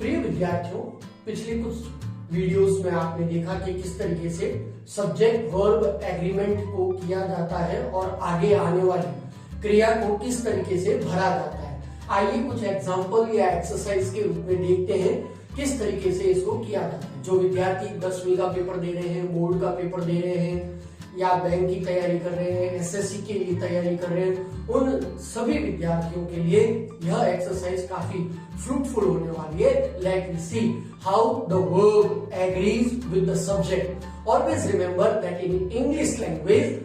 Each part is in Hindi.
प्रिय विद्यार्थियों, पिछले कुछ वीडियोस में आपने देखा कि किस तरीके से सब्जेक्ट वर्ब एग्रीमेंट को किया जाता है और आगे आने वाली क्रिया को किस तरीके से भरा जाता है। आइए कुछ एग्जांपल या एक्सरसाइज के रूप में देखते हैं किस तरीके से इसको किया जाता है। जो विद्यार्थी 10वीं का पेपर दे रहे हैं, बोर्ड का पेपर दे रहे हैं या बैंक की तैयारी कर रहे हैं, एसएससी के लिए तैयारी कर रहे हैं, उन सभी विद्यार्थियों के लिए यह एक्सरसाइज काफी फ्रूटफुल होने वाली है। Let see how the verb agrees with the subject. Always remember that in English language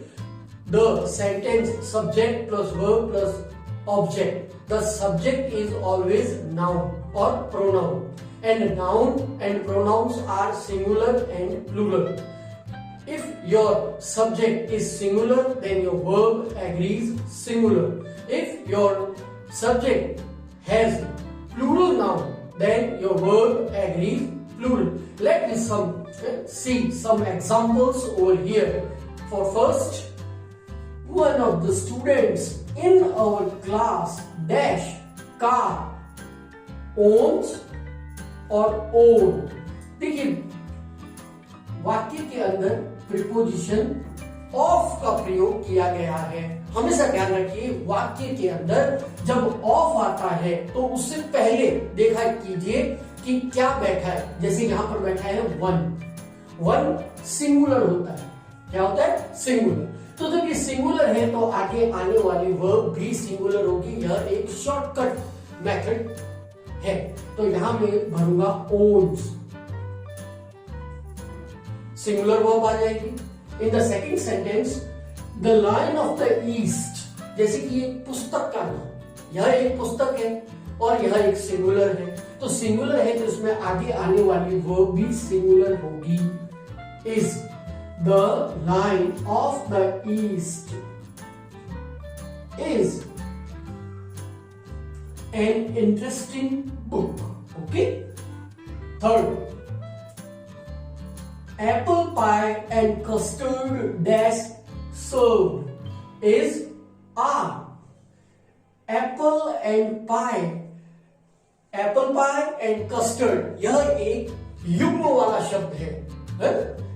the sentence subject plus verb plus object, the subject is always noun or pronoun, and noun and pronouns are singular and plural. If your subject is singular, then your verb agrees singular. If your subject has plural noun, then your verb agrees plural. Let me see some examples over here. For first, one of the students in our class dash car owns और own। देखिए वाक्य के अंदर प्रीपोजिशन ऑफ का प्रयोग किया गया है। हमेशा ध्यान रखिए वाक्य के अंदर जब ऑफ आता है तो उससे पहले देखा कीजिए कि क्या बैठा है। जैसे यहां पर बैठा है वन सिंगुलर होता है। क्या होता है? सिंगुलर। तो जब ये सिंगुलर है तो आगे आने वाली वर्ब भी सिंगुलर होगी। यह एक शॉर्टकट मेथड है। तो यहां मैं भरूंगा ओन्स, सिंगुलर वर्ब आ जाएगी। In the second sentence the line of the east, जैसे कि एक पुस्तक का नाम, यह एक पुस्तक है और यह एक सिंगुलर है। तो सिंगुलर है तो इसमें आगे आने वाली वर्ब भी सिंगुलर होगी। Is the line of the east is an interesting book. Okay. Third, apple pie and custard dash served is are apple pie and custard यह एक युग्म वाला शब्द है।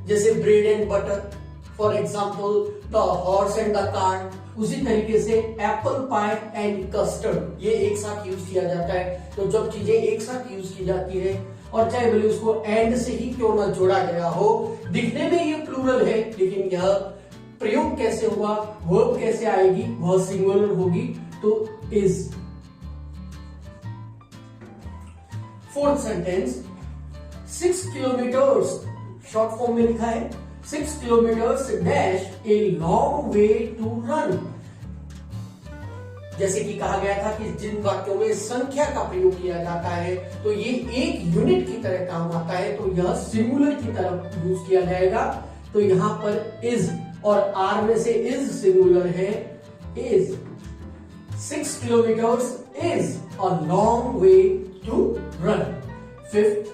जैसे bread and butter, for example the horse and the cart. उसी तरीके से एप्पल पाई एंड कस्टर्ड ये एक साथ यूज किया जाता है। तो जब चीजें एक साथ यूज की जाती है और चाहे भले उसको एंड से ही क्यों ना जोड़ा गया हो, दिखने में ये प्लूरल है लेकिन यह प्रयोग कैसे हुआ, वर्ब कैसे आएगी, वह सिंगुलर होगी। तो is. Fourth sentence 6 kilometres short form में लिखा है 6 kilometres dash a long way to run. जैसे कि कहा गया था कि जिन वाक्यों में संख्या का प्रयोग किया जाता है तो ये एक यूनिट की तरह काम आता है, तो यह सिंगुलर की तरफ यूज किया जाएगा। तो यहां पर इज और आर में से इज सिंगुलर है। Is 6 kilometres is a long way to run. Fifth,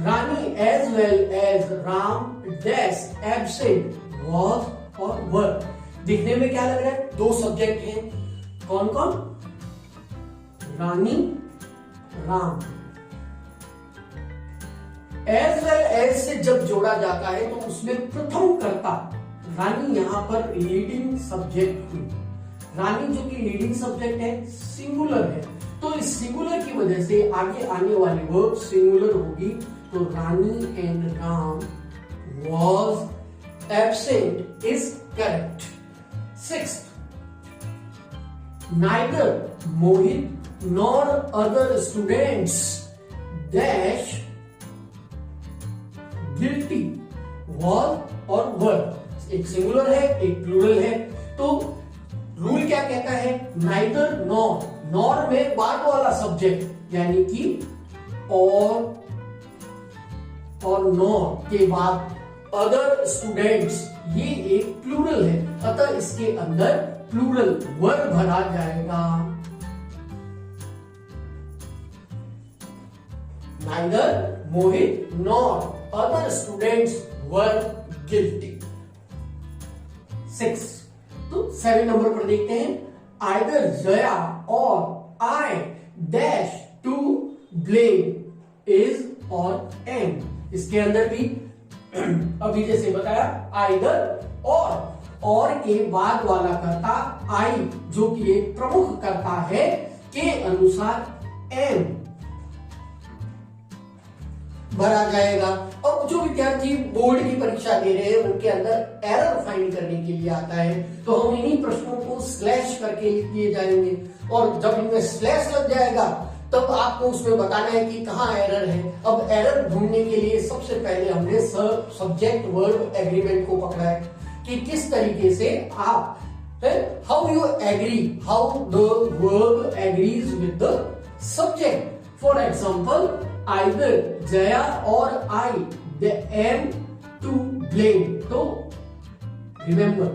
Rani as well as Ram dash absent was और were। दिखने में क्या लग रहा है? दो सब्जेक्ट हैं। कौन कौन? रानी, राम। as well as से जब जोड़ा जाता है तो उसमें प्रथम कर्ता रानी यहां पर लीडिंग सब्जेक्ट हुई। रानी जो कि लीडिंग सब्जेक्ट है, सिंगुलर है, तो इस सिंगुलर की वजह से आगे आने वाली वर्ब सिंगुलर होगी। तो Rani and Ram was absent is correct. Sixth, neither Mohit nor other students dash guilty was और were। एक सिंगुलर है, एक प्लूरल है। तो रूल क्या कहता है? neither nor में बाद वाला सब्जेक्ट यानी कि और नॉर के बाद अदर स्टूडेंट्स, ये एक प्लूरल है, अतः इसके अंदर प्लूरल वर्ब भरा जाएगा। Neither Mohit nor other students were guilty. 6 तो 7 नंबर पर देखते हैं आइदर जया और I dash to blame is और एम। इसके अंदर भी अभी जैसे बताया आइदर और के बाद वाला कर्ता आई जो कि एक प्रमुख कर्ता है के अनुसार एम भरा जाएगा। और जो विद्यार्थी बोर्ड की परीक्षा दे रहे हैं उनके अंदर एरर फाइंड करने के लिए आता है, तो हम इन्हीं प्रश्नों को स्लैश करके लिख दिए जाएंगे और जब इनमें स्लैश लग जाएगा तब आपको उसमें बताना है कि कहाँ एरर है। अब एरर ढूंढने के लिए सबसे पहले हमने सब्जेक्ट वर्ब एग्रीमेंट को पकड़ा है कि किस तरीके से आप how you agree, how the verb agrees with the subject. For example either Jaya और आई दे एम टू ब्लेम, तो रिमेंबर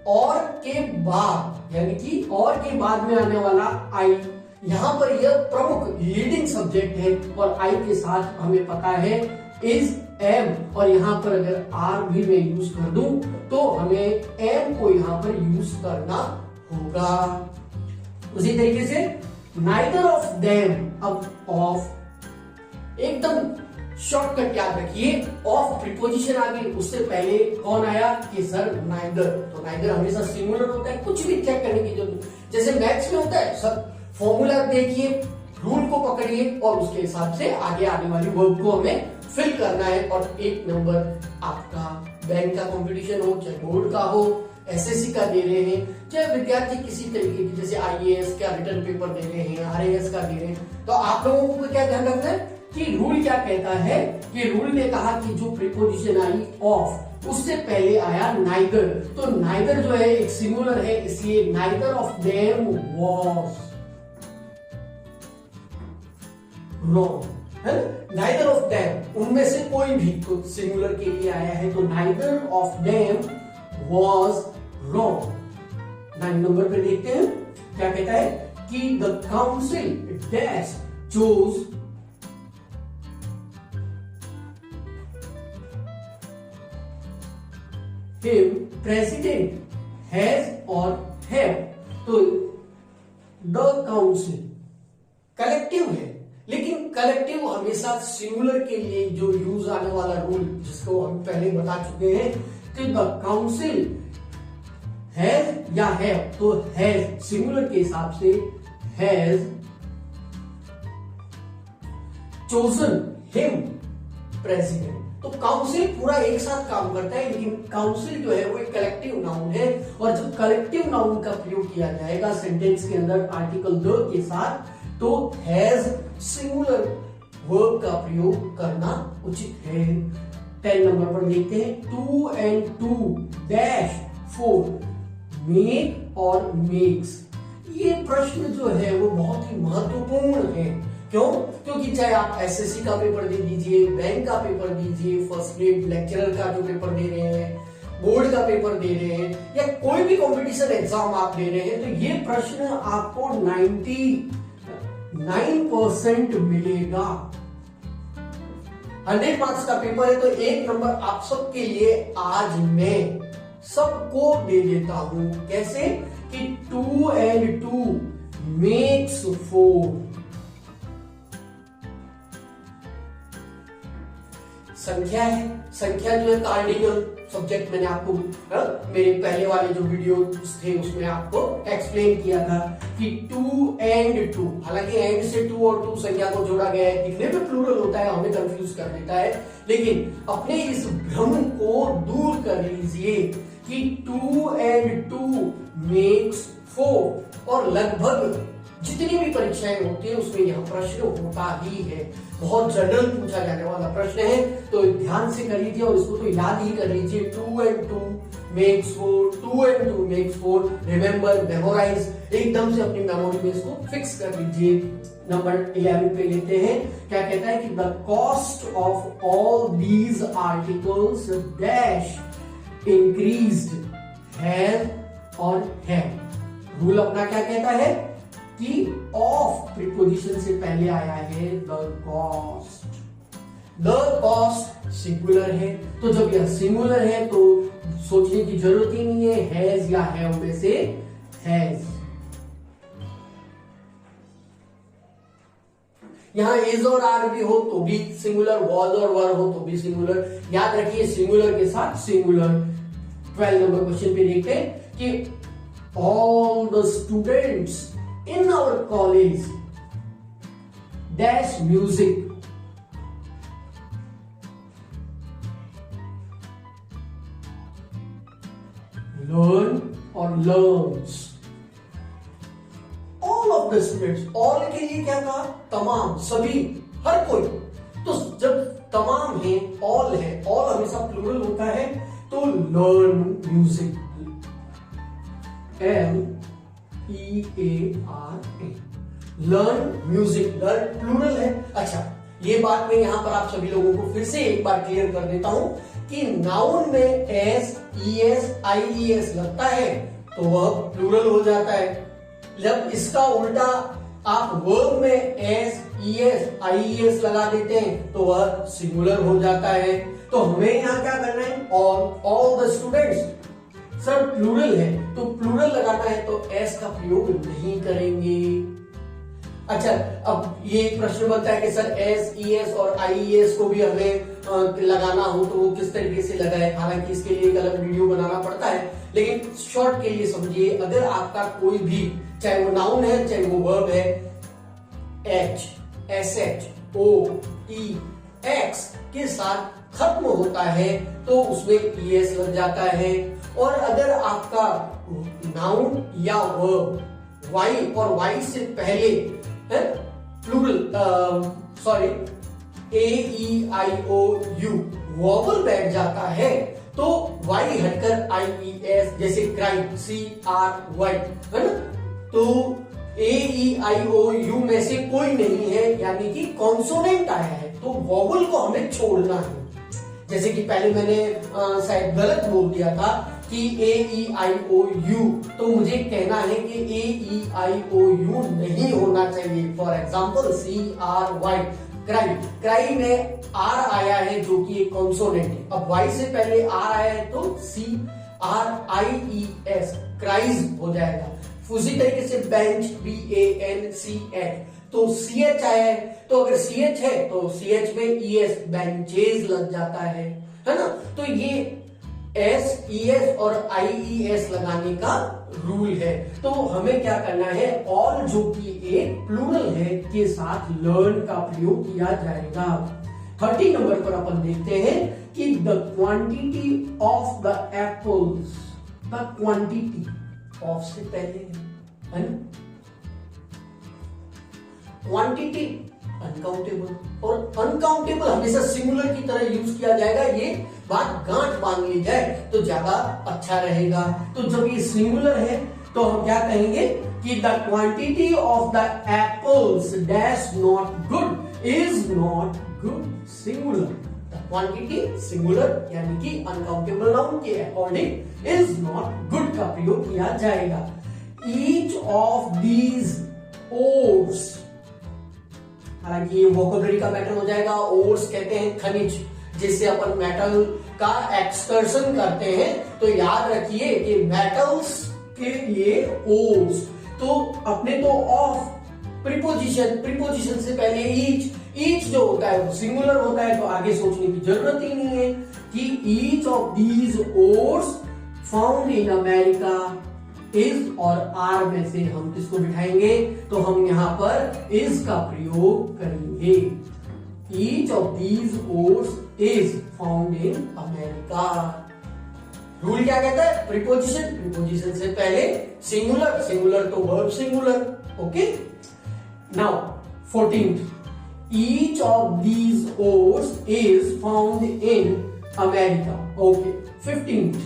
और के बाद यानी कि और के बाद में आने वाला आई, यहां पर यह प्रमुख लीडिंग सब्जेक्ट है और आई के साथ हमें पता है इज एम, और यहां पर अगर आर भी मैं यूज कर दूं तो हमें एम को यहां पर यूज करना होगा। उसी तरीके से नाइदर ऑफ देम, अब ऑफ एकदम शॉर्टकट याद रखिए, ऑफ प्रीपोजिशन आ गई, उससे पहले कौन आया कि सर नाइदर, तो नाइदर हमेशा सिंगुलर होता है, कुछ भी चेक करने की जरूरत जैसे मैथ्स में होता है सर फॉर्मूला देखिए, रूल को पकड़िए और उसके हिसाब से आगे आने वाली वर्ब को हमें फिल करना है। और एक नंबर आपका बैंक का कंपटीशन हो, चाहे बोर्ड का हो, एसएससी का दे रहे हैं, चाहे विद्यार्थी किसी तरीके की जैसे आईएएस का रिटर्न पेपर दे रहे हैं, आरएएस का दे रहे हैं, तो आप लोगों को क्या ध्यान रखना है कि रूल क्या कहता है कि रूल ने कहा कि जो प्रीपोजिशन आई ऑफ उससे पहले आया नाइदर, तो नाइदर जो है एक सिंगुलर है, इसलिए neither of them was wrong है। नाइदर ऑफ देम उनमें से कोई भी, तो सिंगुलर के लिए आया है, तो neither of them was wrong. 9 number पे देखते हैं क्या कहता है कि the council dash chose him president has और हैव, तो द काउंसिल कलेक्टिव है, लेकिन कलेक्टिव हमेशा सिंगुलर के लिए जो यूज आने वाला रूल जिसको हम पहले बता चुके हैं कि द काउंसिल हैज या हैव, तो हैज सिंगुलर के हिसाब से हैज चोजन हिम प्रेसिडेंट। तो काउंसिल पूरा एक साथ काम करता है, लेकिन काउंसिल जो है वो एक कलेक्टिव नाउन है, और जब कलेक्टिव नाउन का प्रयोग किया जाएगा सेंटेंस के अंदर आर्टिकल द के साथ, तो हैज सिंगुलर वर्ब का प्रयोग करना उचित है। 10 नंबर पर देखते हैं 2 and 2 डैश 4 मेक और मेक्स। ये प्रश्न जो है वो बहुत ही महत्वपूर्ण है। क्यों? क्योंकि चाहे आप एसएससी का पेपर दे दीजिए, बैंक का पेपर दीजिए, फर्स्ट ग्रेड लेक्चरर का जो पेपर दे रहे हैं, बोर्ड का पेपर दे रहे हैं, या कोई भी कंपटीशन एग्जाम आप दे रहे हैं, तो ये प्रश्न आपको 99% मिलेगा। 100 मार्क्स का पेपर है, तो 1 नंबर आप सबके लिए आज मैं सबको दे देता हूं। कैसे कि 2 and 2 makes 4। संख्या है, संख्या जो है कार्डिनल सब्जेक्ट मैंने आपको मेरे पहले वाले जो वीडियो थे उसमें आपको एक्सप्लेन किया था कि 2 and 2, हालांकि एंड से 2 और 2 संख्या को जोड़ा गया है, दिखने में प्लूरल होता है, हमें कंफ्यूज कर देता है, लेकिन अपने इस भ्रम को दूर कर लीजिए कि 2 and 2 makes 4। और लगभग जितनी भी परीक्षाएं होती है उसमें यह प्रश्न होता ही है, बहुत जनरल पूछा जाने वाला प्रश्न है, तो ध्यान से कर लीजिए और इसको तो याद ही कर लीजिए। 2 and 2 makes 4, 2 and 2 makes 4, remember, memorise, एकदम से अपनी मेमोरी में इसको फिक्स कर लीजिए। नंबर 11 पे लेते हैं, क्या कहता है कि the cost of all these articles dash increased has और हैव। रूल अपना क्या कहता है कि ऑफ प्रीपोजिशन से पहले आया है the cost. The cost singular है, तो जब यह सिंगुलर है तो सोचने की जरूरत ही नहीं है, हैज या हैव में से हैज। यहाँ इज और आर भी हो तो भी सिंगुलर, वॉज और वर हो तो भी सिंगुलर। याद रखिए सिंगुलर के साथ सिंगुलर। 12 नंबर क्वेश्चन पे देखते हैं कि all the students in our college dash music, learn और learns. All of the students, all के लिए क्या कहा, तमाम, सभी, हर कोई। तो जब तमाम है, ऑल है, ऑल हमेशा प्लूरल होता है, तो learn music, LEARN, learn music, learn plural है। अच्छा, ये बात मैं यहां पर आप सभी लोगों को फिर से एक बार क्लियर कर देता हूं कि नाउन में एस, ईएस, आईईएस लगता है तो वह प्लूरल हो जाता है। जब इसका उल्टा आप वर्ब में एस, ईएस, आईईएस लगा देते हैं तो वह सिंगुलर हो जाता है। तो हमें यहां क्या करना है, all the students. Sir plural है तो प्लूरल लगाना है तो एस का प्रयोग नहीं करेंगे। अच्छा, अब ये प्रश्न बनता है कि सर एस, ईएस और आईईएस को भी हमें लगाना हो तो वो किस तरीके से लगाए। हालांकि इसके लिए एक अलग वीडियो बनाना पड़ता है, लेकिन शॉर्ट के लिए समझिए, अगर आपका कोई भी, चाहे वो नाउन है चाहे वो वर्ब है, एच, एस एच, ओ, ई, एक्स के साथ खत्म होता है तो उसमें ईएस लग जाता है। और अगर आपका नाउन या वर्ब वाई और वाई से पहले प्लूरल, सॉरी, AEIOU वॉवल बैठ जाता है तो वाई हटकर IES, जैसे क्राई, CRY, है ना। तो AEIOU में से कोई नहीं है, यानी कि कॉन्सोनेंट आया है तो वॉवल को हमें छोड़ना है। जैसे कि पहले मैंने शायद गलत बोल दिया था कि AEIOU, तो मुझे कहना है कि AEIOU नहीं होना चाहिए। For example CRY, cry, cry में आर आया है जो कि एक कॉन्सोनेंट है। अब वाई से पहले आर आया है तो CRIES, क्राइज हो जाएगा। उसी तरीके से बेंच, BANCH, तो CH आया है तो अगर CH है तो CH में ES, बेंचेज लग जाता है ना। तो ये S, ES और IES लगाने का रूल है। तो हमें क्या करना है, ऑल जो कि एक प्लूरल है के साथ लर्न का प्रयोग किया जाएगा। 30 नंबर पर अपन देखते हैं कि the quantity of the apples, the quantity of से पहले है ना, क्वांटिटी अनकाउंटेबल, और अनकाउंटेबल हमेशा सिंगुलर की तरह यूज किया जाएगा। ये बात गांठ बांध ली जाए तो ज्यादा अच्छा रहेगा। तो जब ये सिंगुलर है तो हम क्या कहेंगे कि the quantity of the apples dash not good is not good, singular. The quantity singular यानी कि अनकाउंटेबल नाउन के अकॉर्डिंग इज नॉट गुड का प्रयोग किया जाएगा। ईच ऑफ दीज ओर्स, हालांकि ये वोकैबुलरी का मैटर हो जाएगा। ओर्स कहते हैं खनिज, जिससे अपन मेटल का एक्सकर्शन करते हैं। तो याद रखिए कि मेटल्स के लिए ओर्स, तो अपने तो ऑफ प्रीपोजिशन, प्रीपोजिशन से पहले ईच जो होता है वो सिंगुलर होता है, तो आगे सोचने की जरूरत ही नहीं है कि each of these ores found in America is, और आर में से हम किसको बिठाएंगे, तो हम यहां पर इज का प्रयोग करेंगे। Each of these ores is found in America. Rule क्या कहता है, प्रीपोजिशन, प्रीपोजिशन से पहले सिंगुलर, सिंगुलर तो verb singular. Okay, now 14th, each of these ores is found in America. Okay, 15th,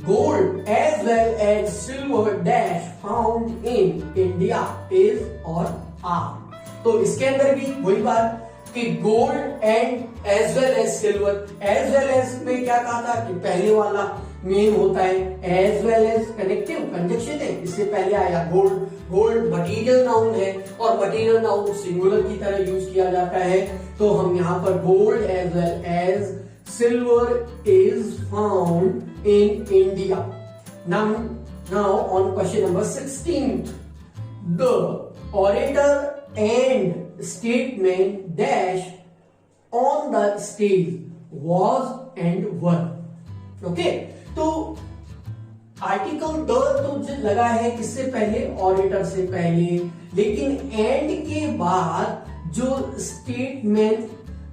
gold as well as silver dash found in India is or are। तो इसके अंदर भी वही बात कि gold and as well as silver, as well as में क्या कहा था कि पहले वाला मेन होता है, as well as connective conjunction है, इससे पहले आया गोल्ड। गोल्ड मटीरियल नाउन है और मटीरियल नाउन सिंगुलर की तरह यूज किया जाता है। तो हम यहाँ पर gold as well as silver is found in India. Now on question number 16, the orator and statement dash on the stage was and were. Okay, तो आर्टिकल द तो लगा है किससे पहले, ऑरेटर से पहले, लेकिन एंड के बाद जो स्टेटमेंट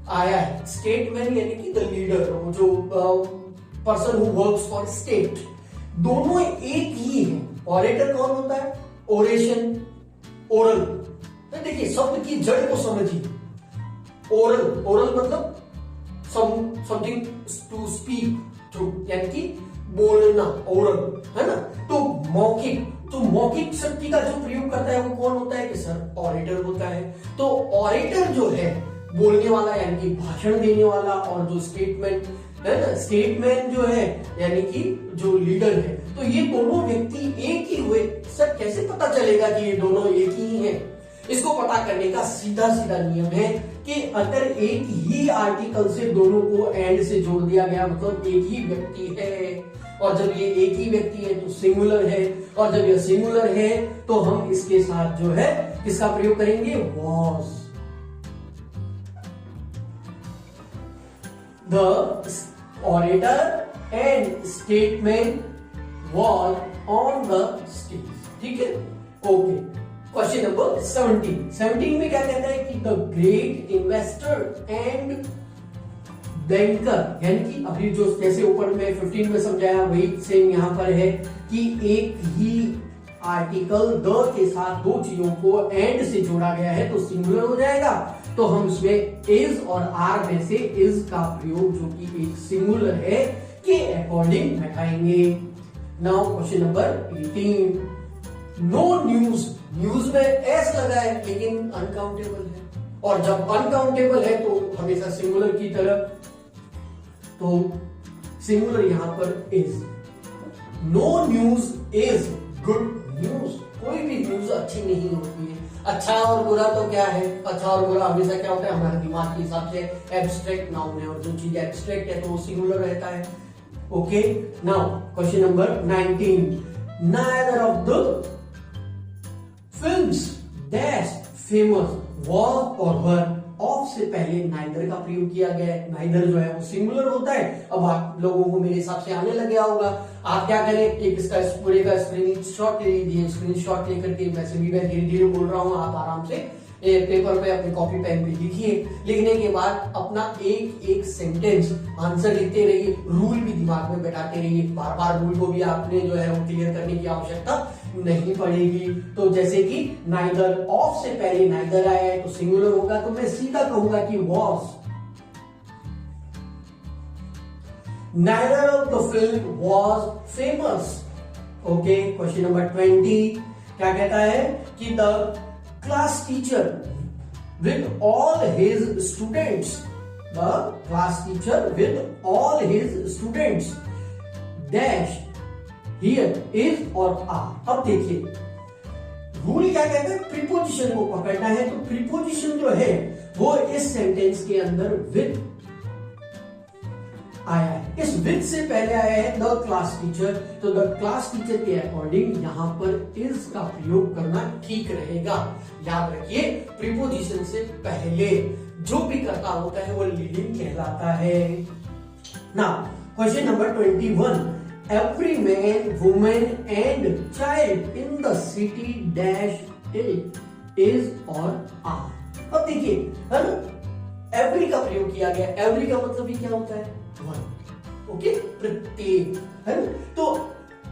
आया है, स्टेटमेंट यानी कि द लीडर, जो person who works for state, दोनों एक ही है। ऑरेटर कौन होता है, ओरेशन, ओरल। तो देखिए शब्द की जड़ को समझिए, ओरल, ओरल मतलब समथिंग टू स्पीक थ्रू, यानी कि बोलना, ओरल, है ना। तो मौखिक, तो मौखिक शक्ति का जो प्रयोग करता है वो कौन होता है कि सर ऑरेटर होता है। तो ऑरेटर जो है बोलने वाला यानी कि भाषण देने वाला, और जो स्टेटमेंट है ना, स्टेटमेंट जो है यानी कि जो लीडर है, तो ये दोनों व्यक्ति एक ही हुए। सर कैसे पता चलेगा कि ये दोनों एक ही हैं? इसको पता करने का सीधा सीधा नियम है कि अगर एक ही आर्टिकल से दोनों को एंड से जोड़ दिया गया मतलब एक ही व्यक्ति है, और जब ये एक ही व्यक्ति है तो सिंगुलर है, और जब ये सिंगुलर है तो हम इसके साथ जो है किसका प्रयोग करेंगे, was. The orator and statement was on the stage. ठीक है, ओके। क्वेश्चन नंबर 17 में क्या कहता है कि the great investor and banker, यानी कि अभी जो जैसे ऊपर में 15 में समझाया वही सेम यहां पर है कि एक ही आर्टिकल द के साथ दो चीजों को एंड से जोड़ा गया है तो सिंगुलर हो जाएगा। तो हम इसमें इज और आर में से इज का प्रयोग जो कि एक सिंगुलर है के अकॉर्डिंग बैठाएंगे। Now question number 18, no news, news में एस लगा है लेकिन अनकाउंटेबल है, और जब अनकाउंटेबल है तो हमेशा सिंगुलर की तरफ, तो सिंगुलर यहां पर is. No news is good news, कोई भी न्यूज अच्छी नहीं होती है। अच्छा और बुरा तो क्या है, अच्छा और बुरा हमेशा क्या होता है हमारे दिमाग के हिसाब से एब्स्ट्रैक्ट नाउन है, और जो चीज एब्स्ट्रैक्ट है तो वो सिंगुलर रहता है। Okay, now question number 19, neither of the films dash famous was or were, of से पहले नाइदर का प्रयोग किया गया है। नाइदर जो है वो सिंगुलर होता है। अब आप लोगों को मेरे हिसाब से आने लग गया होगा। आप क्या करें, एक इसका पूरे का स्क्रीनशॉट ले लीजिए, स्क्रीनशॉट लेकर के वैसे भी मैं धीरे धीरे बोल रहा हूँ, आप आराम से पेपर पे अपने कॉपी पेन पे लिखिए। लिखने के बाद अपना एक एक सेंटेंस आंसर लिखते रहिए, रूल भी दिमाग में बैठाते रहिए। बार बार रूल को भी आपने जो है वो क्लियर करने की आवश्यकता नहीं पड़ेगी। तो जैसे कि नाइदर, ऑफ से पहले नाइदर आया है तो सिंगुलर होगा, तो मैं सीधा कहूंगा कि was. Neither of the film was famous. Okay, question number 20 क्या कहता है कि the class teacher with all his students, the class teacher with all his students dash here is or are। अब देखिए रूल क्या कहता है, प्रीपोजिशन को पकड़ना है। तो प्रीपोजिशन जो है वो इस सेंटेंस के अंदर with आया है। इस विद से पहले आया है द क्लास टीचर, तो द क्लास टीचर के अकॉर्डिंग यहां पर इज का प्रयोग करना ठीक रहेगा। याद रखिए प्रीपोजिशन से पहले जो भी कर्ता होता है वो लीडिंग कहलाता है। Now question number 21, every man women and child in the city dash is और आर। अब देखिए है ना, एवरी का प्रयोग किया गया। एवरी का मतलब ही क्या होता है, वन। ओके, प्रत्येक, है ना। तो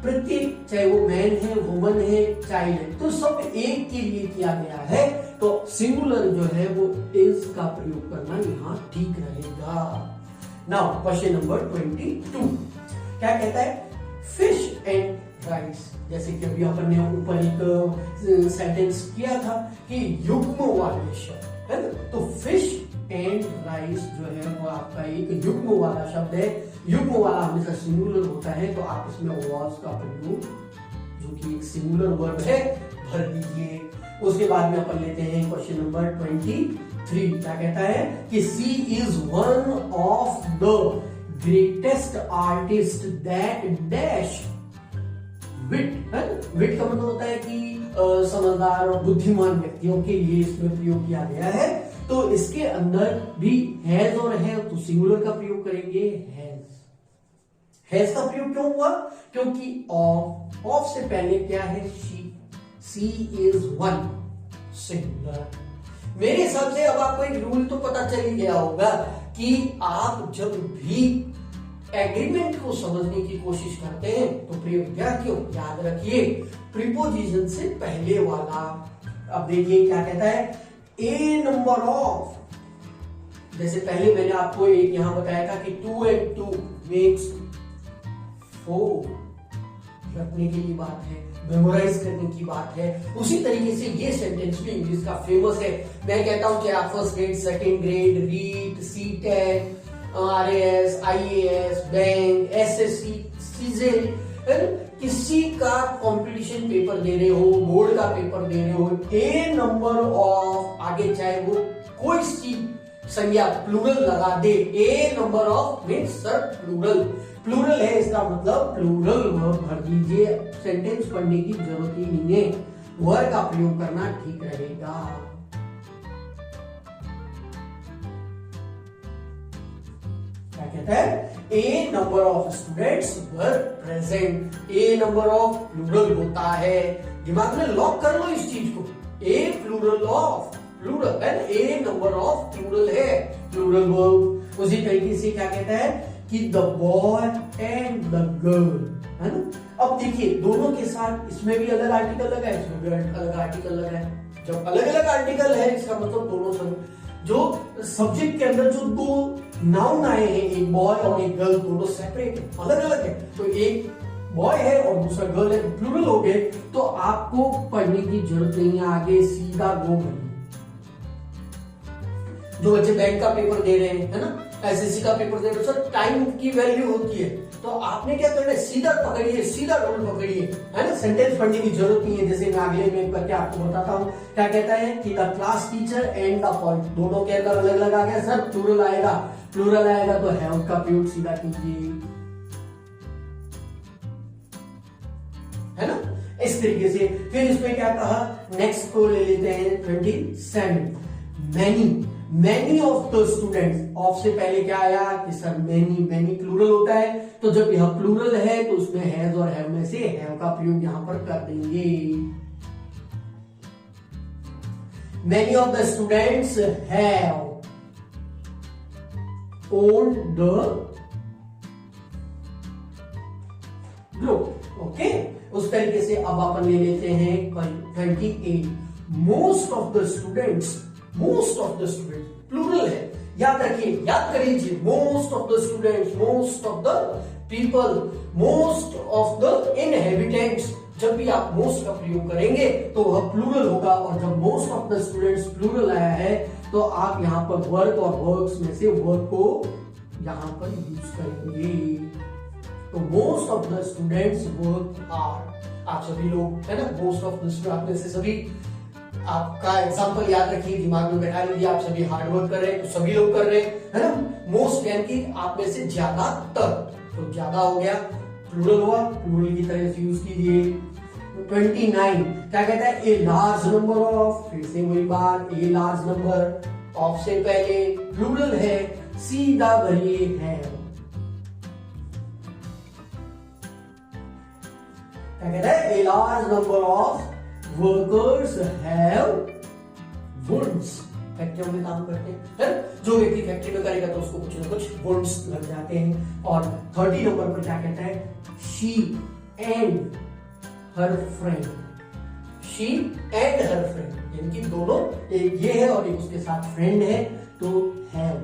प्रत्येक, चाहे वो मैन है, वुमन है, चाइल्ड है, तो सब एक के लिए किया गया है। तो सिंगुलर जो है वो इज का प्रयोग करना यहां ठीक रहेगा। नाउ क्वेश्चन नंबर 22 क्या कहता है, फिश एंड राइस। जैसे कि अभी अपन ने ऊपर एक सेंटेंस किया था कि युग्म वाले शब्द, है ना। तो फिश एंड राइस जो है वो आपका एक युग्म वाला शब्द है। युग्म वाला हमेशा सिंगुलर होता है, तो आप इसमें वॉज का प्रयोग जो कि एक सिंगुलर वर्ब है भर दीजिए। उसके बाद में अपन लेते हैं क्वेश्चन नंबर 23। क्या कहता है कि she is one of the greatest artist that dash wit. Wit का मतलब होता है कि समझदार और बुद्धिमान व्यक्तियों के लिए इसमें प्रयोग किया गया है। तो इसके अंदर भी हैज और है तो सिंगुलर का प्रयोग करेंगे हैज। हैज का प्रयोग क्यों हुआ? क्योंकि ऑफ से पहले क्या है? She is one, singular. मेरे हिसाब से अब आपको एक रूल तो पता चल ही गया होगा कि आप जब भी एग्रीमेंट को समझने की कोशिश करते हैं तो प्रिय विद्यार्थियों याद रखिए प्रीपोजिशन से पहले वाला। अब देखिए क्या कहता है, ए नंबर ऑफ, जैसे पहले मैंने आपको एक यहां बताया था कि 2 and 2 makes 4, रखने के लिए बात है, मेमोराइज करने की बात है। उसी तरीके से ये सेंटेंस भी इंग्लिश का फेमस है। मैं कहता हूं कि आप first grade, second grade, REET, CTET, RAS, IAS, bank, SSC, CGL, किसी का कंपटीशन पेपर दे रहे हो, बोर्ड का पेपर दे रहे हो, ए नंबर ऑफ आगे चाहे वो कोई सी संज्ञा प्लूरल लगा दे, a number of means sir plural, plural है इसका मतलब प्लूरल वर्ब भर दीजिए। सेंटेंस पढ़ने की जरूरत ही नहीं है, वर्ब का प्रयोग करना ठीक रहेगा। क्या कहता है? A number of students were present. A number of plural होता है, दिमाग में लॉक कर लो इस चीज को। A plural of plural and a number of plural है, प्लूरल वर्ब। उसी तरीके से क्या कहता है कि the boy and the girl, है ना। अब देखिए दोनों के साथ इसमें भी अलग आर्टिकल लगा है, इसमें भी अलग आर्टिकल लगा है। जब अलग अलग आर्टिकल है इसका मतलब दोनों सब जो सब्जेक्ट के अंदर जो दो नाउन आए हैं, एक बॉय और एक गर्ल, दोनों सेपरेट है, अलग अलग है। तो एक बॉय है और दूसरा गर्ल है, प्लूरल हो गए, तो आपको पढ़ने की जरूरत नहीं है, आगे सीधा गो करिए। जो बच्चे बैंक का पेपर दे रहे हैं, है ना, SSC का पेपर दे रहे हैं, सर टाइम की वैल्यू होती है, तो आपने क्या करना है, सीधा पकड़िए, सीधा रोल पकड़िए, है ना। सेंटेंस पढ़ने की जरूरत नहीं है। जैसे मैं अगले में करके आपको बताता हूँ, क्या कहता है कि the class teacher and the point, दोनों के अंदर अलग अलग आ गया सर, प्लूरल आएगा, प्लूरल आएगा तो हैव का प्रयोग सीधा कीजिए, है ना। इस तरीके से फिर इसमें क्या कहा, नेक्स्ट को ले लेते हैं 27, many of the students. Of से पहले क्या आया कि सर मैनी प्लूरल होता है, तो जब यह प्लूरल है तो उसमें हैज और हैव में से हैव का प्रयोग यहां पर कर देंगे। Many of the students have owned the group. Okay, उस तरीके से अब अपन ले लेते हैं 28, most of the students plural है, याद रखिए, याद करिए, most of the students, most of the people, most of the inhabitants. जब भी आप मोस्ट का प्रयोग करेंगे तो वह प्लूरल होगा, और जब most of the students plural आया है तो आप यहां पर वर्क और वर्क्स में से वर्क को यहां पर यूज करेंगे। तो most of the students work hard. आप सभी लोग, है ना, मोस्ट ऑफ द स्टूडेंट्स में से सभी, आपका एग्जांपल याद रखिए, दिमाग में बैठा लीजिए, आप सभी हार्ड वर्क कर रहे हैं तो सभी लोग कर रहे हैं, है ना। मोस्ट यानी कि आप में से ज्यादातर, तो ज्यादा हो गया, प्लूरल हुआ, प्लूरल की तरह से यूज कीजिए। 29 क्या कहता है, ए लार्ज नंबर ऑफ, फिर से वही बात, ए लार्ज नंबर, ऑफ से पहले प्लूरल है, सीधा भरिए है। क्या कहता है, a large number of workers have wounds. फैक्ट्रियों में काम करते हैं, जो व्यक्ति फैक्ट्री में करेगा तो उसको कुछ ना कुछ वुंड्स लग जाते हैं। और 30 नंबर पर क्या कहता है, she and her friend, she and her friend, यानी कि दोनों, एक ये है और एक उसके साथ फ्रेंड है, तो हैव।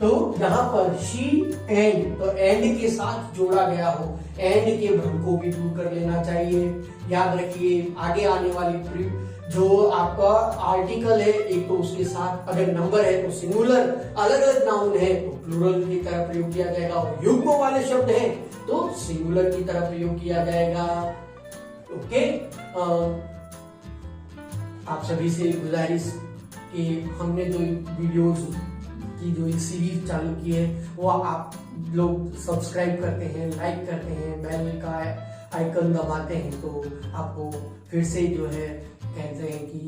तो यहां पर शी एंड, तो एंड के साथ जोड़ा गया हो, एंड के भ्रम को भी दूर कर लेना चाहिए। याद रखिए आगे आने वाली जो आपका आर्टिकल है, एक तो उसके साथ अगर नंबर है तो सिंगुलर, अलग अलग नाउन है तो प्लूरल की तरह प्रयोग किया जाएगा, और युग्म वाले शब्द हैं तो सिंगुलर की तरह प्रयोग किया जाएगा। ओके, आप सभी से गुजारिश कि हमने जो वीडियोस की जो एक सीरीज चालू की है वो आप लोग सब्सक्राइब करते हैं, लाइक करते हैं, बेल का आइकन दबाते हैं तो आपको फिर से जो है कहते हैं कि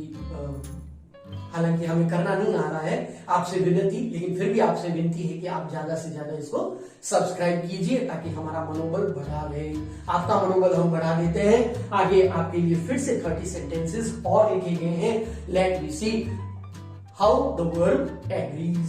हालांकि हमें करना नहीं आ रहा है आपसे विनती, लेकिन फिर भी आपसे विनती है कि आप ज्यादा से ज्यादा इसको सब्सक्राइब कीजिए ताकि हमारा मनोबल बढ़ा रहे। आपका मनोबल हम बढ़ा देते हैं। आगे आपके लिए फिर से 30 सेंटेंसेस और लिखे गए हैं। Let we see how the verb agrees.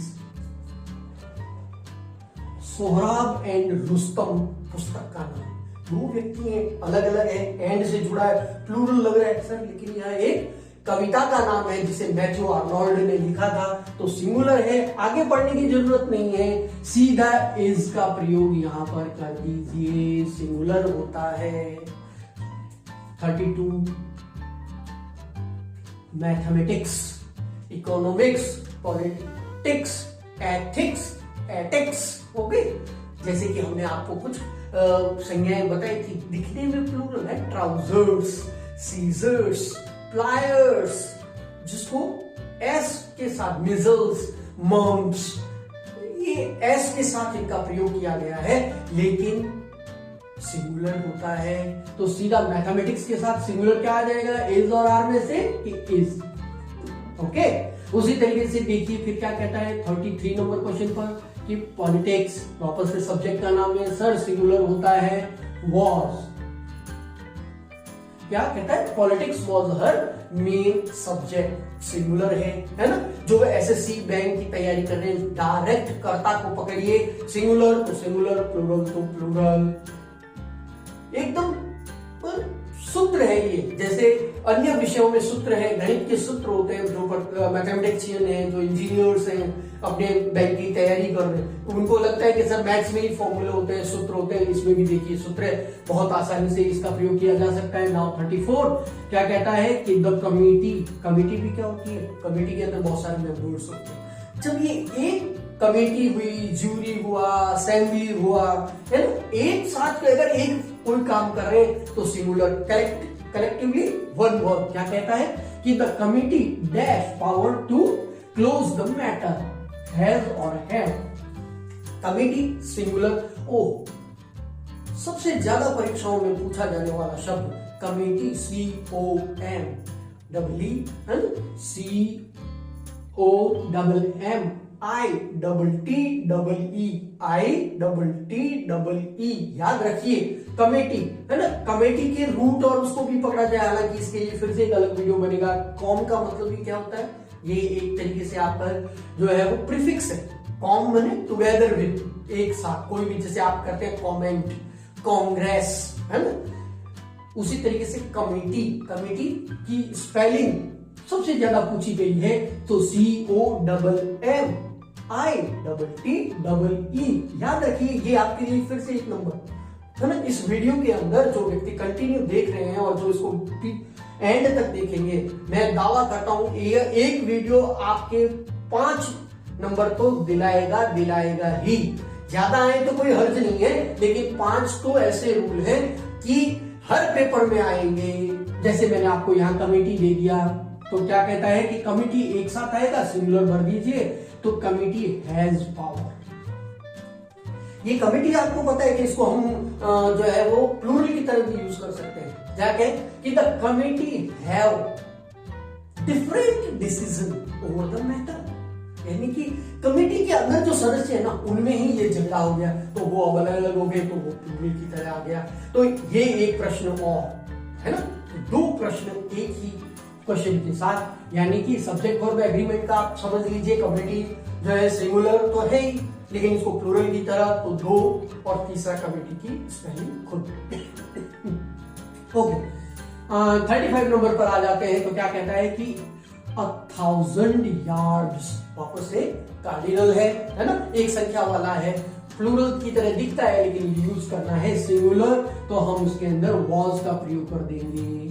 Sohrab and Rustam पुस्तक का नाम। दो व्यक्ति हैं, अलग अलग है, एंड से जुड़ा है, प्लूरल लग रहा है सर, लेकिन यहाँ एक कविता का नाम है जिसे मैथ्यू आर्नोल्ड ने लिखा था तो सिंगुलर है, आगे पढ़ने की जरूरत नहीं है। सीधा इज का प्रयोग यहां पर कर दीजिए, सिंगुलर होता है। 32 mathematics, economics, politics, ethics, okay. जैसे कि हमने आपको कुछ संज्ञाएं बताई थी, दिखने में प्लूरल है, ट्राउजर्स, सीजर्स, प्लायर्स, जिसको एस के साथ मिजल्स, मम्स, ये एस के साथ इनका प्रयोग किया गया है लेकिन सिंगुलर होता है। तो सीधा मैथमेटिक्स के साथ सिंगुलर क्या आ जाएगा, इज और आर में से इज, ओके। उसी तरीके से देखिए फिर क्या कहता है 33 नंबर क्वेश्चन पर कि पॉलिटिक्स, वापस से सब्जेक्ट का नाम है सर, सिंगुलर होता है वॉज। क्या कहता है, politics was her main subject, singular है ना। जो एसएससी बैंक की तैयारी कर रहे हैं, डायरेक्ट कर्ता को पकड़िए, सिंगुलर तो सिंगुलर, प्लूरल तो प्लूरल, एकदम सूत्र है ये। जैसे अन्य विषयों में सूत्र है, गणित के सूत्र होते हैं, जो मैथमेटिशियन है, जो इंजीनियर्स हैं, अपने बैंक की तैयारी कर रहे हैं, तो उनको लगता है कि सर मैथ्स में ही फॉर्मूले होते हैं, सूत्र होते हैं। इसमें भी देखिए सूत्र है, बहुत आसानी से इसका प्रयोग किया जा सकता है। नाउ 34 क्या कहता है कि द कमिटी भी क्या होती है, कमिटी के अंदर बहुत सारे मेंबर्स होते हैं। जब ये एक कमेटी हुई, ज्यूरी हुआ, असेंबली हुआ, है ना, एक साथ अगर एक कोई काम कर रहे हैं तो सिंगुलर, कलेक्टिवली वन वर्ब। क्या कहता है कि the committee dash power to close the matter, has और हैव। Committee singular. ओ सबसे ज्यादा परीक्षाओं में पूछा जाने वाला शब्द कमिटी, COM, ITTEE, याद रखिए कमेटी, है ना। कमेटी के रूट और उसको भी पकड़ा जाए, हालांकि इसके लिए फिर से एक अलग वीडियो बनेगा। कॉम का मतलब भी क्या होता है, ये एक तरीके से आपका जो है वो प्रीफिक्स है। कॉम माने टुगेदर विद, एक साथ, कोई भी, जैसे आप करते हैं कमेंट, कांग्रेस, है ना। उसी तरीके से कमेटी की स्पेलिंग सबसे ज्यादा पूछी गई है तो COMMITTEE, याद रखिए। ये आपके लिए फिर से एक नंबर, है ना। इस वीडियो के अंदर जो व्यक्ति कंटिन्यू देख रहे हैं और जो इसको एंड तक देखेंगे, मैं दावा करता हूं एक वीडियो आपके 5 नंबर तो दिलाएगा ही। ज्यादा आए तो कोई हर्ज नहीं है, लेकिन 5 तो ऐसे रूल हैं कि हर पेपर में आएंगे। जैसे मैंने आपको यहाँ कमेटी दे दिया, तो क्या कहता है कि कमिटी एक साथ आएगा, सिंगुलर भर दीजिए, तो कमिटी हैज पावर। ये कमिटी आपको पता है कि इसको हम जो है वो प्लूरल की तरह भी यूज कर सकते हैं। जाके कि the committee have different decision over the matter, यानी कि कमेटी के अंदर जो सदस्य है ना, उनमें ही ये झगड़ा हो गया, तो वो अब अलग अलग हो गए, तो वो प्लूरल की तरह आ गया। तो ये एक प्रश्न और है ना, तो 2 प्रश्न एक ही क्वेश्चन के साथ, यानी कि सब्जेक्ट वर्ब एग्रीमेंट का आप समझ लीजिए। कमेटी जो है सिंगुलर तो है ही, लेकिन इसको प्लूरल की तरह, तो 2, और तीसरा कमेटी की स्पेलिंग खुद। ओके, 35 नंबर पर आ जाते हैं। तो क्या कहता है कि 1000 yards, वापस से कार्डिनल है ना, एक संख्या वाला है, प्लूरल की तरह दिखता है, लेकिन यूज करना है सिंगुलर, तो हम उसके अंदर वॉज का प्रयोग कर देंगे।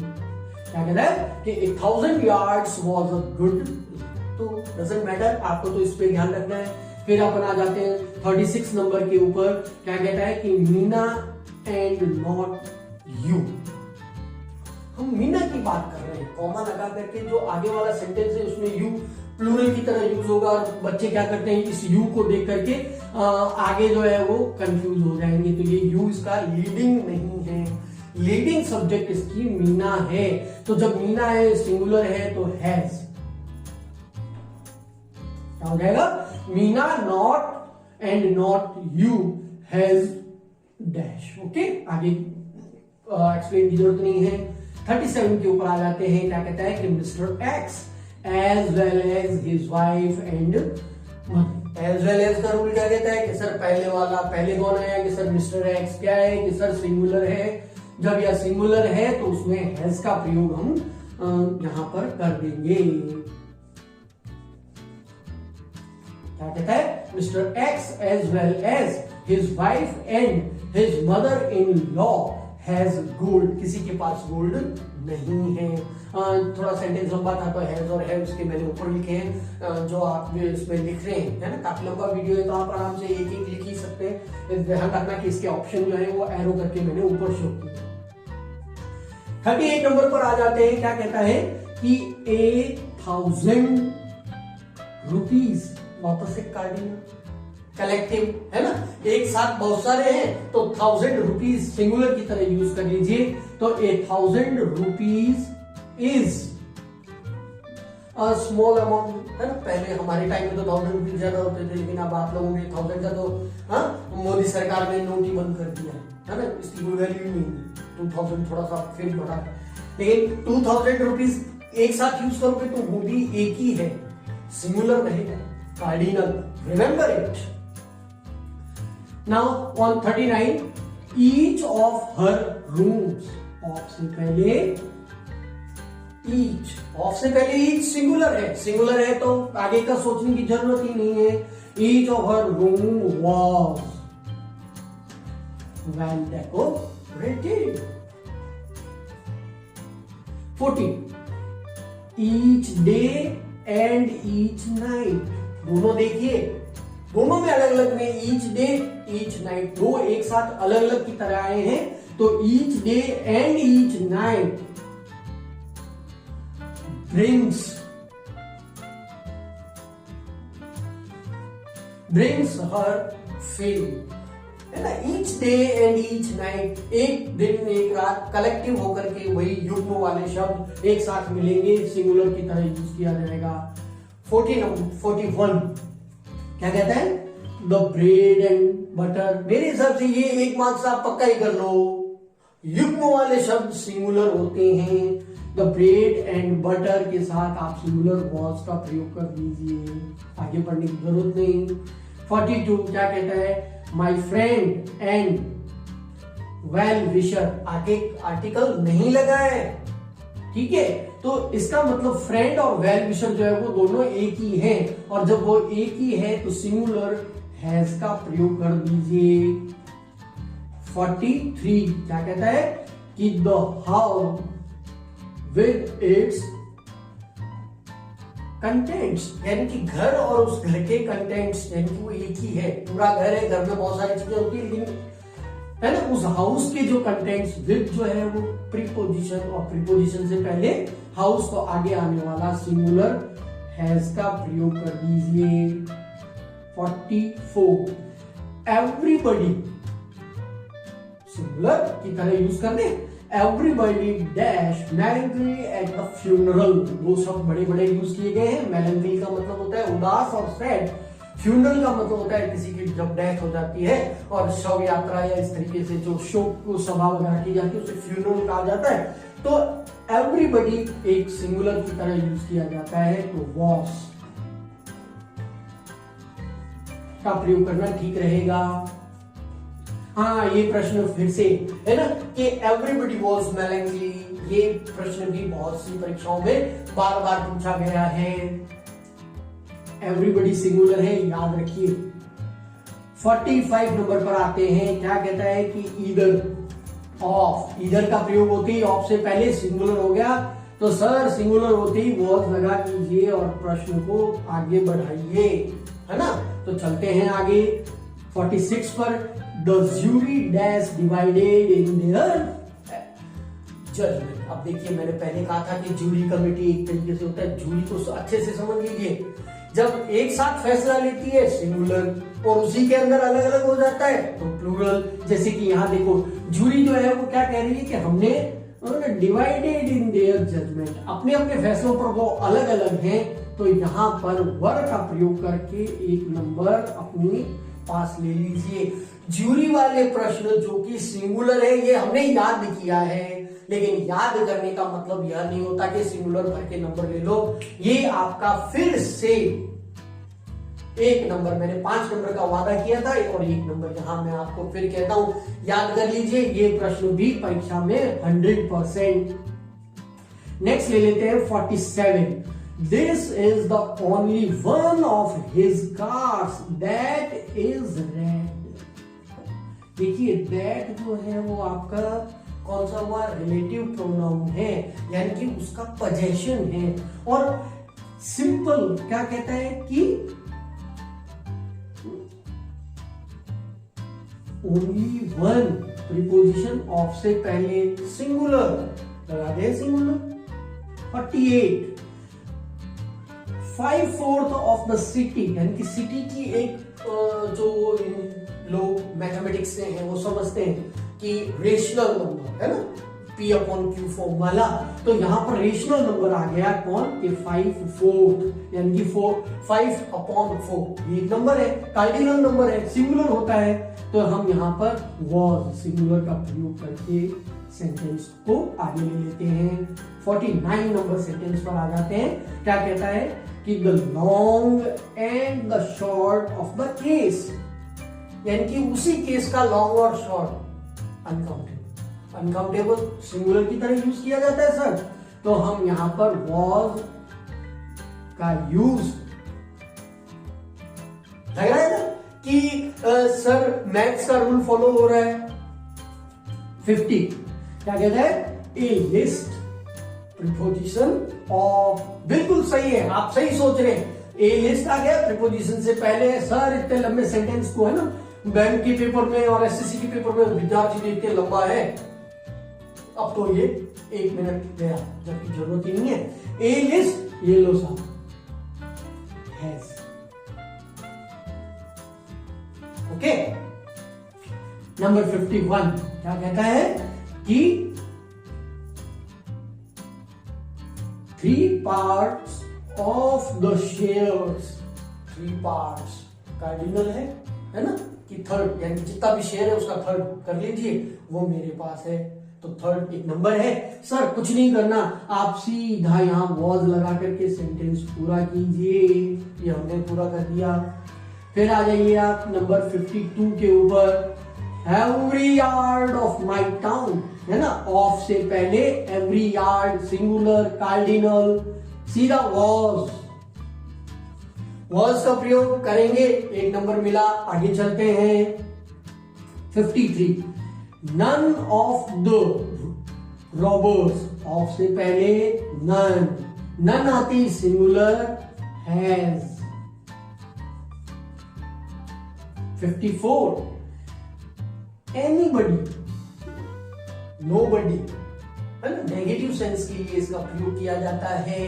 क्या कहता है कि 1000 yards was a good, तो डजंट मैटर, आपको तो इस पे ध्यान रखना है। फिर अपन आ जाते हैं 36 नंबर के ऊपर। क्या कहता है कि मीना एंड नॉट यू। हम मीना की बात कर रहे हैं, कॉमा लगा करके जो आगे वाला सेंटेंस है उसमें यू प्लूरल की तरह यूज होगा और बच्चे क्या करते हैं इस यू को देख करके आगे जो है वो कंफ्यूज हो जाएंगे। तो ये यू इसका लीडिंग नहीं है, लीडिंग सब्जेक्ट इसकी मीना है। तो जब मीना है सिंगुलर है तो हैज क्या हो जाएगा, Meena not and not you has dash. Okay, आगे एक्सप्लेन की जरूरत नहीं है। 37 के ऊपर आ जाते हैं, क्या कहता है कि mister X as well as his wife and mother. As well as का रूल क्या कहता है कि सर पहले वाला पहले कौन है कि सर मिस्टर एक्स क्या है कि सर सिंगुलर है। जब यह सिंगुलर है तो उसमें हैज का प्रयोग हम यहां पर कर देंगे। क्या कहता है, mister X as well as his wife and his mother in law has gold. किसी के पास गोल्ड नहीं है। थोड़ा सेंटेंस लंबा था तो हैज और है उसके मैंने ऊपर लिखे हैं जो आप इसमें लिख रहे हैं, है ना। काफी लंबा वीडियो है तो आप आराम से एक एक लिख ही सकते हैं। ध्यान रखना कि इसके ऑप्शन जो है वो एरो करके मैंने ऊपर शो किए। 38 नंबर पर आ जाते हैं, क्या कहता है कि 1000 रुपीज, वापस से कार्डिनल कलेक्टिव है ना, एक साथ बहुत सारे हैं तो 1000 रुपीज सिंगुलर की तरह यूज कर लीजिए। तो 1000 rupees is a small amount, है ना। पहले हमारे टाइम में तो 1000 रुपीज ज्यादा होते थे, लेकिन अब आप लोगों के 1000 का तो मोदी सरकार ने नोट ही बंद कर दिया है ना, इसकी कोई वैल्यू नहीं है। 2000 थोड़ा सा फिर बढ़ा, लेकिन 2000 रुपीज एक साथ यूज करोगे तो वो भी एक ही है, सिंगुलर रहेगा, cardinal, remember it. Now on 39, each of her rooms, of से पहले each, ऑफ से पहले each सिंगुलर है, सिंगुलर है तो आगे का सोचने की जरूरत ही नहीं है। each of her room was well decorated। 40, each day and each night, दोनों देखिए, दोनों में अलग अलग में ईच डे ईच नाइट, दो एक साथ अलग अलग की तरह आए हैं। तो each day and each night brings her fame, है ना। Each day and each night, एक दिन एक रात कलेक्टिव होकर के वही युग्म वाले शब्द एक साथ मिलेंगे, सिंगुलर की तरह यूज किया जाएगा। 41 क्या कहता है, द ब्रेड एंड बटर। मेरे हिसाब से ये एक मार्क्स आप पक्का ही कर लो, युग्म वाले शब्द सिंगुलर होते हैं। द ब्रेड एंड बटर के साथ आप सिंगुलर वॉज का प्रयोग कर दीजिए, आगे पढ़ने की जरूरत नहीं। 42 क्या कहता है, my friend and well wisher, आगे आर्टिकल नहीं लगा है, ठीक है। तो इसका मतलब फ्रेंड और वेल विशर जो है वो दोनों एक ही हैं, और जब वो एक ही है तो सिंगुलर हैज का प्रयोग कर दीजिए। 43 क्या कहता है कि the house with its contents, यानी कि घर और उस घर के कंटेंट्स, यानी कि वो एक ही है, पूरा घर है, घर में बहुत सारी चीजें होती है, लेकिन है ना उस हाउस के जो कंटेंट्स, विद जो है वो प्रीपोजिशन, और प्रीपोजिशन से पहले हाउस तो आगे आने वाला सिंगुलर हैज का प्रयोग कर दीजिए। 44 एवरीबॉडी, सिंगुलर की तरह यूज कर दे, everybody dash melancholy at the funeral. दो शब्द बड़े बड़े यूज किए गए हैं। मेलैंकोली का मतलब होता है उदास और सैड, फ्यूनरल का मतलब होता है किसी की जब डेथ हो जाती है और शव यात्रा या इस तरीके से जो शोक को सभा वगैरह की जाती है उसे फ्यूनरल कहा जाता है। तो एवरीबॉडी एक सिंगुलर की तरह यूज किया जाता है, तो वॉस का प्रयोग करना ठीक रहेगा। हाँ, ये प्रश्न फिर से है ना कि एवरीबॉडी वॉज मेलैंकोली, ये प्रश्न भी बहुत सी परीक्षाओं में बार बार पूछा गया है। एवरीबॉडी सिंगुलर है, याद रखिए। 45 नंबर पर आते हैं, क्या कहता है कि ईदर ऑफ, ईदर का प्रयोग होते ही ऑफ से पहले सिंगुलर हो गया, तो सर सिंगुलर होते ही वॉज लगा कीजिए और प्रश्न को आगे बढ़ाइए, है ना। तो चलते हैं आगे 46 पर, the jury dash divided in their judgement. अब देखिए मैंने पहले कहा था कि जूरी कमेटी एक तरीके से होता है, जूरी को अच्छे से समझ लीजिए, जब एक साथ फैसला लेती है सिंगुलर और उसी के अंदर अलग अलग हो जाता है तो प्लूरल। जैसे कि यहाँ देखो जूरी जो है वो क्या कह रही है कि उन्होंने डिवाइडेड इन देयर जजमेंट, अपने अपने फैसलों पर वो अलग अलग हैं, तो यहाँ पर वर का प्रयोग करके एक नंबर अपने पास ले लीजिए। जूरी वाले प्रश्न जो कि सिंगुलर है ये हमने याद किया है, लेकिन याद करने का मतलब यह नहीं होता कि सिंगुलर भर के नंबर ले लो। ये आपका फिर से एक नंबर, मैंने 5 नंबर का वादा किया था और एक नंबर यहां मैं आपको फिर कहता हूं, याद कर लीजिए, ये प्रश्न भी परीक्षा में 100%। नेक्स्ट ले लेते हैं 47। This is the only one of his cars that is red। देखिए that जो है वो आपका कौन सा हुआ, रिलेटिव प्रोनाउन है, यानी कि उसका पोजेशन है। और सिंपल क्या कहता है कि ओनली वन, प्रीपोजिशन ऑफ से पहले सिंगुलर लगा दे, सिंगुलर। 48 5/4 ऑफ द सिटी, यानी कि सिटी की एक जो लोग मैथमेटिक्स से हैं वो समझते हैं कि रेशनल नंबर है ना, P/Q फॉर्मूला, तो यहां पर रेशनल नंबर आ गया कौन कि 5/4, यानी कि 5/4 ये एक नंबर है, कार्डिनल नंबर है, सिंगुलर होता है, तो हम यहां पर वॉज सिंगुलर का प्रयोग करके सेंटेंस को आगे ले लेते हैं। 49 नंबर सेंटेंस पर आ जाते हैं। क्या कहता है कि the long and the short of the case, यानी कि उसी केस का लॉन्ग और शॉर्ट अनकाउंटेबल, अनकाउंटेबल सिंगुलर की तरह यूज किया जाता है सर, तो हम यहां पर वॉज का यूज लग रहा है ना कि सर मैथ्स का रूल फॉलो हो रहा है। 50 क्या कहता है, ए लिस्ट प्रीपोजिशन ऑफ, बिल्कुल सही है, आप सही सोच रहे हैं, ए लिस्ट आ गया प्रीपोजिशन से पहले। सर इतने लंबे सेंटेंस को है ना बैंक के पेपर में और एसएससी के पेपर में विद्यार्थी देखते लंबा है, अब तो ये 1 मिनट गया जबकि जरूरत ही नहीं है। ए लिस्ट ये लो साहब, हैज, ओके। नंबर 51 क्या कहता है कि 3 parts of the shares, 3 parts cardinal है ना, कि थर्ड, यानी जितना भी शेयर है उसका थर्ड कर लीजिए, वो मेरे पास है, तो थर्ड एक नंबर है। सर कुछ नहीं करना, आप सीधा यहां वॉज लगा करके सेंटेंस पूरा कीजिए, ये हमने पूरा कर दिया। फिर आ जाइए आप नंबर 52 के ऊपर, every yard of my town, है ना, ऑफ से पहले एवरी यार्ड सिंगुलर कार्डिनल, सीधा वॉज, वॉज का प्रयोग करेंगे, एक नंबर मिला। आगे चलते हैं 53, none of the robbers, of से पहले नन, नन आती सिंगुलर हैज। 54, एनीबडी, नोबडी, है ना, नेगेटिव सेंस के लिए इसका प्रयोग किया जाता है।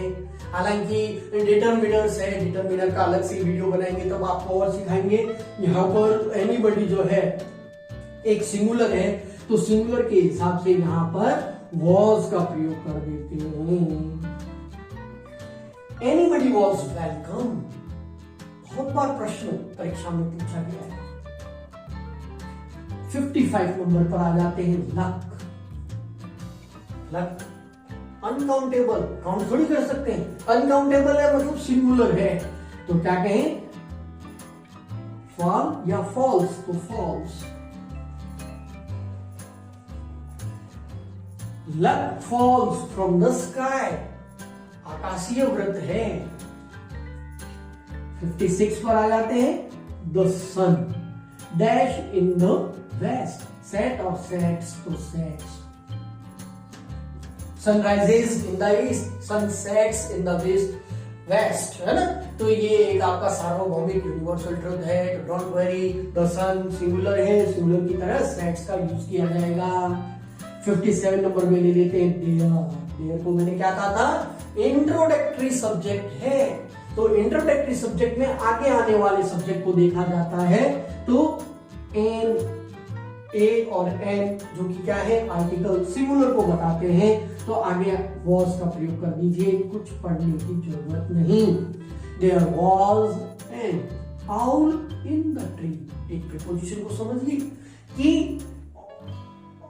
हालांकि डिटरमिनर्स है, डिटरमिनर का अलग से वीडियो बनाएंगे तब आपको और सिखाएंगे। यहाँ पर एनीबडी जो है एक सिंगुलर है, तो सिंगुलर के हिसाब से यहाँ पर वॉज का प्रयोग कर देते हैं। एनीबडी वॉज वेलकम, बहुत बार प्रश्न परीक्षा में पूछा गया है। 55 नंबर पर आ जाते हैं, लक, लक अनकाउंटेबल, काउंट थोड़ी कर सकते हैं, अनकाउंटेबल है मतलब सिंगुलर है, तो क्या कहें, फॉल या फॉल्स, तो falls. Luck falls from the sky, आकाशीय व्रत है। 56 पर आ जाते हैं, the sun dash in the west, set और सेट्स, तो sets. Sun rises in the east, sun sets in the west, है ना, तो ये एक आपका सार्वभौमिक यूनिवर्सल ट्रुथ है, तो don't worry, the sun singular है, सिंगुलर की तरह सेट्स का यूज किया जाएगा। 57 नंबर में ले लेते हैं डेयर को मैंने क्या कहा था, इंट्रोडक्टरी सब्जेक्ट है। तो इंट्रोडक्टरी सब्जेक्ट में आगे आने वाले सब्जेक्ट को देखा जाता है। तो एन, ए और एन जो कि क्या है, आर्टिकल सिंगुलर को बताते हैं। तो आगे वॉज का प्रयोग कर दीजिए, कुछ पढ़ने की जरूरत नहीं। There was an owl in the tree. एक प्रीपोजिशन को समझिए कि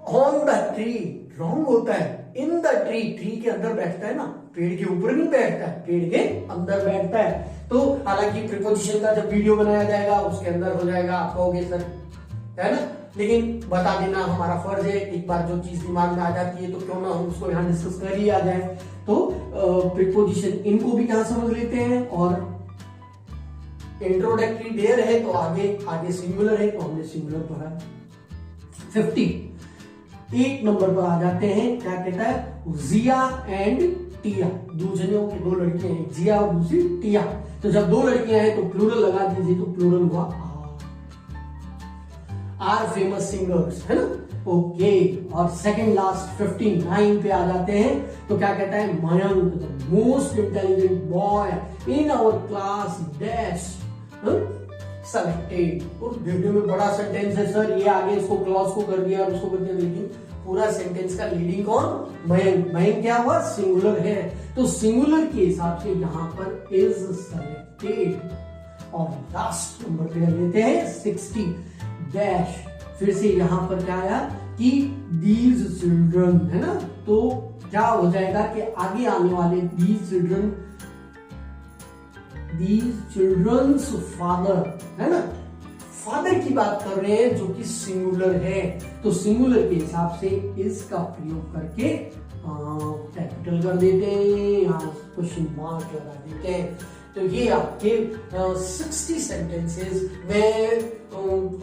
ऑन द ट्री रॉन्ग होता है, इन द ट्री, ट्री के अंदर बैठता है ना, पेड़ के ऊपर नहीं बैठता है, पेड़ के अंदर बैठता है। तो हालांकि प्रीपोजिशन का जब वीडियो बनाया जाएगा उसके अंदर हो जाएगा, आप कहोगे सर, है ना, लेकिन बता देना हमारा फर्ज है। एक बार जो चीज दिमाग में आ जाती है तो क्यों ना हम उसको यहाँ डिस्कस कर ही आ जाए। तो प्रीपोजिशन इनको भी यहाँ समझ लेते हैं। और इंट्रोडक्टरी देयर है तो आगे सिंगुलर है तो हमने सिंगुलर पढ़ा। 58 नंबर पर आ जाते हैं। क्या कहता है, जिया एंड टिया, दो जनियों की दो लड़कियां, एक जिया और दूसरी टिया। तो जब दो लड़कियां हैं तो प्लूरल लगा दीजिए, तो प्लूरल हुआ आर फेमस सिंगर्स, है ना। ओके, और सेकंड लास्ट 59 पे आ जाते हैं। तो क्या कहता है, Mayank the most intelligent boy in our class dash selected. और देखने में बड़ा सेंटेंस है सर, ये आगे इसको क्लॉज को कर दिया और उसको कर दिया, लेकिन पूरा सेंटेंस का लीडिंग कौन, मयंक। मयंक क्या हुआ, सिंगुलर है। तो सिंगुलर के हिसाब से यहां पर इज सेलेक्टेड। और लास्ट नंबर पे लेते हैं 60 डैश। फिर से यहां पर क्या आया कि दीज चिल्ड्रन, है ना। तो क्या हो जाएगा कि आगे आने वाले दीज चिल्ड्रंस फादर, है ना, फादर की बात कर रहे हैं जो कि सिंगुलर है। तो सिंगुलर के हिसाब से इसका प्रयोग करके कैपिटल कर देते हैं, यहाँ क्वेश्चन मार्क लगा देते हैं। तो ये आपके 60 सेंटेंसेस में,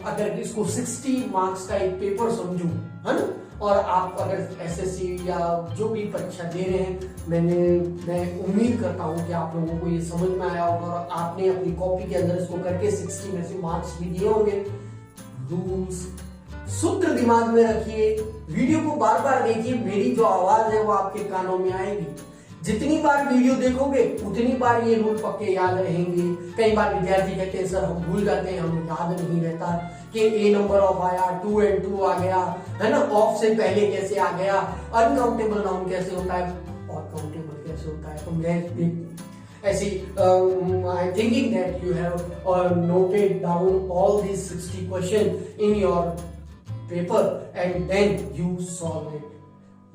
अगर इसको 60 मार्क्स का एक पेपर समझूं, है ना, और आप अगर एसएससी या जो भी परीक्षा दे रहे हैं, मैं उम्मीद करता हूं कि आप लोगों को ये समझ में आया होगा और आपने अपनी कॉपी के अंदर इसको करके 60 में से मार्क्स भी दिए होंगे। रूल्स, सूत्र दिमाग में रखिए, वीडियो को बार बार देखिए, मेरी जो आवाज है वो आपके कानों में आएगी। जितनी बार वीडियो देखोगे उतनी बार ये रूल पक्के याद रहेंगे। कई बार विद्यार्थी कहते हैं सर हम भूल जाते हैं, हमें याद नहीं रहता कि ए नंबर ऑफ आया, 2 and 2 आ गया, है ना, ऑफ से पहले कैसे आ गया, अनकाउंटेबल नाउन कैसे होता है और काउंटेबल कैसे होता है। तो मैं ऐसी I am thinking that you have noted down all these 60 question in your paper and then you solve it.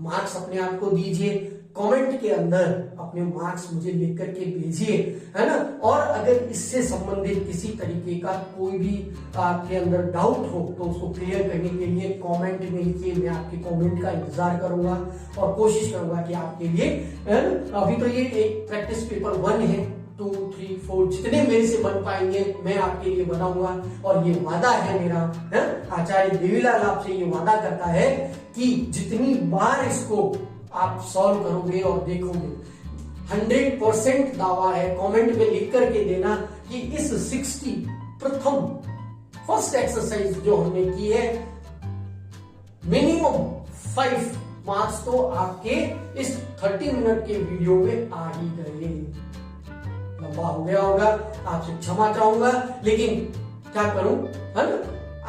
Marks अपने आप को दीजिए, कमेंट के अंदर अपने मार्क्स मुझे लिख करके भेजिए, है ना। और अगर इससे संबंधित किसी तरीके का कोई भी आपके अंदर डाउट हो तो उसको क्लियर करने के लिए कमेंट में लिखिए। मैं आपके कमेंट का इंतजार करूंगा और कोशिश करूंगा कि आपके लिए, है ना, अभी तो ये एक प्रैक्टिस पेपर 1 है, 2, 3, 4 जितने मेरे से बन पाएंगे मैं आपके लिए बनाऊंगा। और ये वादा है मेरा, है, आचार्य देवीलाल आपसे ये वादा करता है कि जितनी बार इसको आप सॉल्व करोगे और देखोगे, 100% दावा है, कमेंट में लिख करके देना कि इस 60 फर्स्ट एक्सरसाइज जो हमने की है, मिनिमम 5 मार्क्स तो आपके इस 30 मिनट के वीडियो में आ ही गए। लंबा हो गया होगा, आपसे क्षमा चाहूंगा, लेकिन क्या करूं, है ना,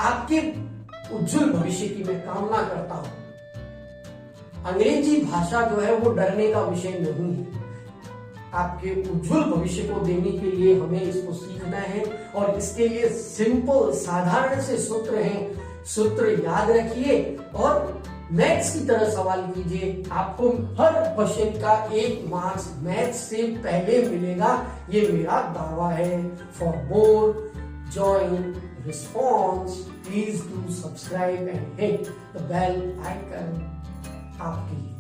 आपके उज्जवल भविष्य की मैं कामना करता हूं। अंग्रेजी भाषा जो है वो डरने का विषय नहीं है। आपके उज्जवल भविष्य को देने के लिए हमें इसको सीखना है और इसके लिए सिंपल साधारण से सूत्र हैं, सूत्र याद रखिए और मैथ्स की तरह सवाल कीजिए। आपको हर क्वेश्चन का 1 मार्क्स मैथ्स से पहले मिलेगा, ये मेरा दावा है। For more join response please do subscribe and hit the bell icon आपके लिए।